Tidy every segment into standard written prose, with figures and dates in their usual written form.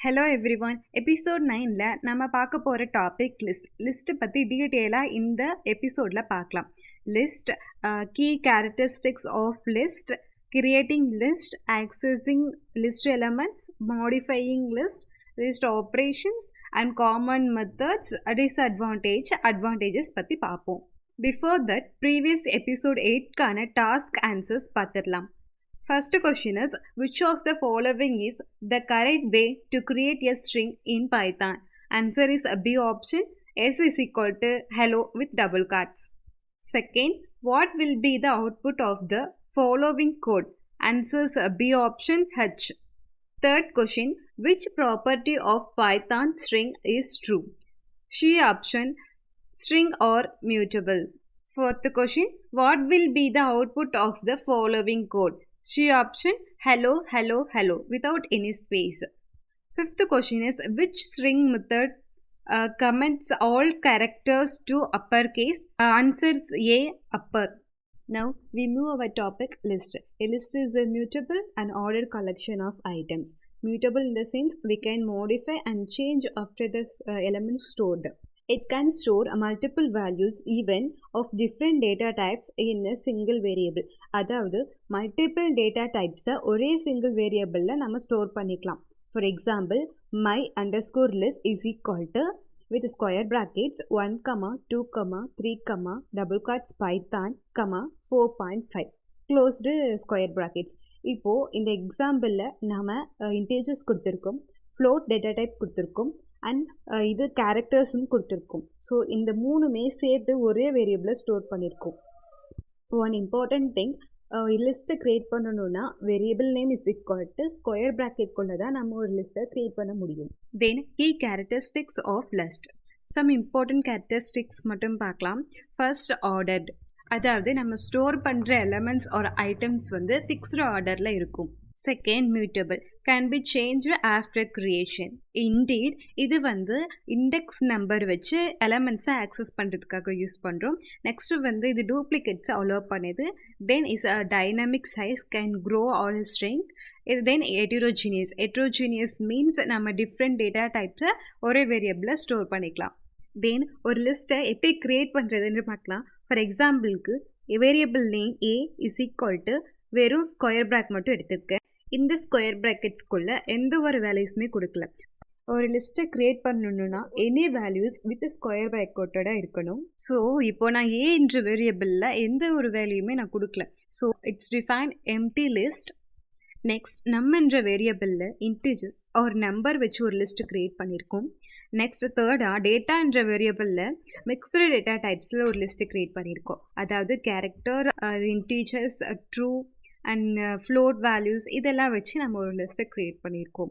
Hello everyone. Episode 9ல நம்ம பார்க்க போகிற டாபிக் லிஸ்ட் பற்றி டீட்டெயிலாக இந்த எபிசோடில் பார்க்கலாம். List, key characteristics of list, creating list, accessing list elements, modifying list operations and common methods, advantages பற்றி பார்ப்போம். பிஃபோர் தட் ப்ரீவியஸ் எபிசோட் 8க்கான டாஸ்க் ஆன்சர்ஸ் பார்த்துடலாம். First question is, which of the following is the correct way to create a string in Python? Answer is a B option. S is equal to hello with double quotes. Second, what will be the output of the following code? Answer is a B option H. Third question, which property of Python string is true? C option, string or mutable. Fourth question, what will be the output of the following code? C option, hello, hello, hello without any space. Fifth question is, which string method comments all characters to uppercase? Answers A, upper. Now we move our topic list. A list is a mutable and ordered collection of items. Mutable in the sense we can modify and change after the elements stored. It can store multiple values even of different data types in a single variable. அதாவது multiple data types ஒரே single variableல நம்ம store பண்ணிக்கலாம். For example, my underscore list is equal to with square brackets 1, 2, 3, double quotes Python, 4.5 closed square brackets. இப்போ இந்த எக்ஸாம்பிளில் நாம integers கொடுத்துருக்கோம், float data type கொடுத்துருக்கோம் and இது கேரக்டர்ஸும் கொடுத்துருக்கோம். ஸோ இந்த மூணுமே சேர்த்து ஒரே வேரியபிளில் ஸ்டோர் பண்ணியிருக்கோம். ஒன் இம்பார்ட்டன்ட் திங், லிஸ்ட்டை க்ரியேட் பண்ணணும்னா variable name is equal to square ப்ராக்கெட்குள்ளே தான் நம்ம ஒரு லிஸ்ட்டை க்ரியேட் பண்ண முடியும். Then key characteristics of list. Some important characteristics மட்டும் பார்க்கலாம். ஃபர்ஸ்ட், ஆர்டர்ட், அதாவது நம்ம ஸ்டோர் பண்ணுற எலமெண்ட்ஸ் ஒரு ஐட்டம்ஸ் வந்து ஃபிக்ஸ்டு ஆர்டரில் இருக்கும். Second, mutable, can be change after creation. இன்டீட், இது வந்து இண்டெக்ஸ் நம்பர் வச்சு எலமெண்ட்ஸை ஆக்சஸ் பண்ணுறதுக்காக யூஸ் பண்ணுறோம். நெக்ஸ்ட்டு வந்து இது டூப்ளிகேட்ஸை அலோவ் பண்ணுது. Then is a dynamic size, can grow or shrink. இது தென் ஹெட்ரோஜீனியஸ் மீன்ஸ் நம்ம டிஃப்ரெண்ட் டேட்டா டைப்ஸை ஒரே வேரியபிளில் ஸ்டோர் பண்ணிக்கலாம். தென் ஒரு லிஸ்ட்டை எப்படி க்ரியேட் பண்ணுறதுன்னு பார்க்கலாம். ஃபார் எக்ஸாம்பிளுக்கு variable name A is equal to வெறும் ஸ்கொயர் ப்ராக்கெட் மட்டும் எடுத்துருக்கேன். இந்த ஸ்கொயர் ப்ராக்கெட்ஸ்குள்ளே எந்த ஒரு வேல்யூஸுமே கொடுக்கல. ஒரு லிஸ்ட்டை க்ரியேட் பண்ணணுன்னா எனி வேல்யூஸ் வித் ஸ்கொயர் ப்ராக்கெட்டோட இருக்கணும். ஸோ இப்போ நான் ஏ என்ற வேரியபிளில் எந்த ஒரு வேல்யூமே நான் கொடுக்கல. So it's define empty list. Next, நம்ம என்ற வேரியபிளில் இன்டிஜர்ஸ் ஒரு நம்பர் வச்சு ஒரு லிஸ்ட் க்ரியேட் பண்ணியிருக்கோம். நெக்ஸ்ட், தேர்டாக டேட்டா என்ற வேரியபிளில் மிக்ஸ்டு டேட்டா டைப்ஸில் ஒரு லிஸ்ட்டு க்ரியேட் பண்ணியிருக்கோம். அதாவது character, integers, true and float values இதெல்லாம் வச்சு நம்ம ஒரு லிஸ்ட்டை க்ரியேட் பண்ணியிருக்கோம்.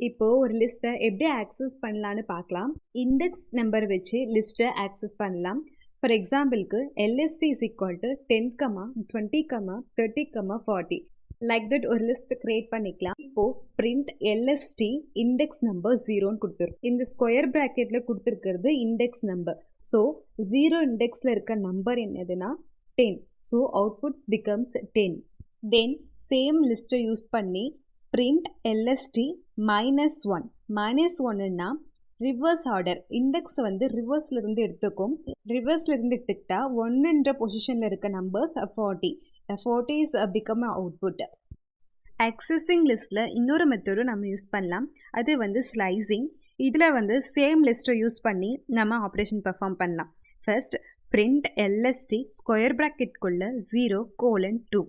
இப்போது ஒரு லிஸ்ட்டை எப்படி ஆக்சஸ் பண்ணலான்னு பார்க்கலாம். இண்டெக்ஸ் நம்பர் வச்சு லிஸ்ட்டை ஆக்சஸ் பண்ணலாம். ஃபார் எக்ஸாம்பிளுக்கு LSD is equal to 10, 20, 30, 40 like that ஒரு லிஸ்ட் க்ரியேட் பண்ணிக்கலாம். இப்போது பிரிண்ட் எல்எஸ்டி இண்டெக்ஸ் நம்பர் 0ன்னு கொடுத்துரும். இந்த ஸ்கொயர் ப்ராக்கெட்டில் கொடுத்துருக்கிறது இண்டெக்ஸ் நம்பர். ஸோ 0 இண்டெக்ஸில் இருக்க நம்பர் என்னதுன்னா 10. So outputs becomes 10. Then same லிஸ்ட்டை யூஸ் பண்ணி பிரிண்ட் எல்எஸ்டி -1. -1ன்னா ரிவர்ஸ் ஆர்டர், இண்டெக்ஸ் வந்து ரிவர்ஸ்லேருந்து எடுத்துக்கும். ரிவர்ஸ்லேருந்து எடுத்துக்கிட்டா 1ன்ற பொசிஷனில் இருக்க numbers 40 is become output. Accessing லிஸ்ட்டில் இன்னொரு மெத்தடும் நம்ம யூஸ் பண்ணலாம். அது வந்து ஸ்லைசிங். இதில் வந்து சேம் லிஸ்ட்டை யூஸ் பண்ணி நம்ம ஆப்ரேஷன் பெர்ஃபார்ம் பண்ணலாம். ஃபர்ஸ்ட், பிரிண்ட் எல்எஸ்டி ஸ்கொயர் ப்ராக்கெட்குள்ளே 0:2.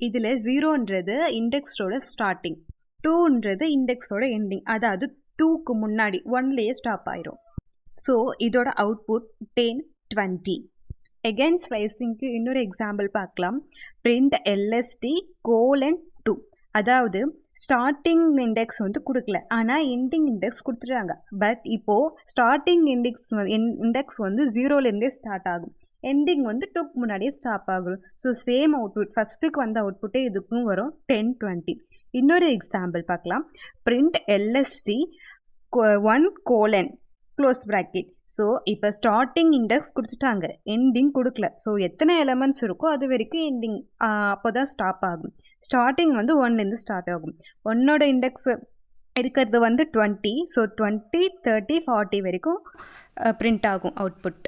இதில் 0ன்றது இண்டெக்ஸோட ஸ்டார்டிங், 2ன்றது இண்டெக்ஸோட எண்டிங். அதாவது 2க்கு முன்னாடி 1லேயே ஸ்டாப் ஆயிரும். ஸோ இதோட அவுட்புட் 10, 20. எகெயின் ஸ்லைசிங்க்கு இன்னொரு எக்ஸாம்பிள் பார்க்கலாம். Print LSD :2. அதாவது ஸ்டார்டிங் இண்டெக்ஸ் வந்து கொடுக்கல, ஆனால் எண்டிங் இண்டெக்ஸ் கொடுத்துட்டாங்க. பட் இப்போது ஸ்டார்டிங் இண்டெக்ஸ் வந்து 0லேருந்தே ஸ்டார்ட் ஆகும், எண்டிங் வந்து 2க்கு முன்னாடியே ஸ்டாப் ஆகும். ஸோ சேம் அவுட்புட் ஃபஸ்ட்டுக்கு வந்த அவுட்புட்டே இதுக்கும் வரும் 10, 20. இன்னொரு எக்ஸாம்பிள் பார்க்கலாம். Print L S T 1:. ஸோ இப்போ ஸ்டார்டிங் இண்டெக்ஸ் கொடுத்துட்டாங்க, எண்டிங் கொடுக்கல. ஸோ எத்தனை எலமெண்ட்ஸ் இருக்கோ அது வரைக்கும் எண்டிங் அப்போ தான் ஸ்டாப் ஆகும். ஸ்டார்டிங் வந்து 1லேருந்து ஸ்டார்ட் ஆகும். 1ஓட இண்டெக்ஸ் இருக்கிறது வந்து 20. ஸோ 20, 30, 40 வரைக்கும் பிரிண்ட் ஆகும் அவுட்புட்.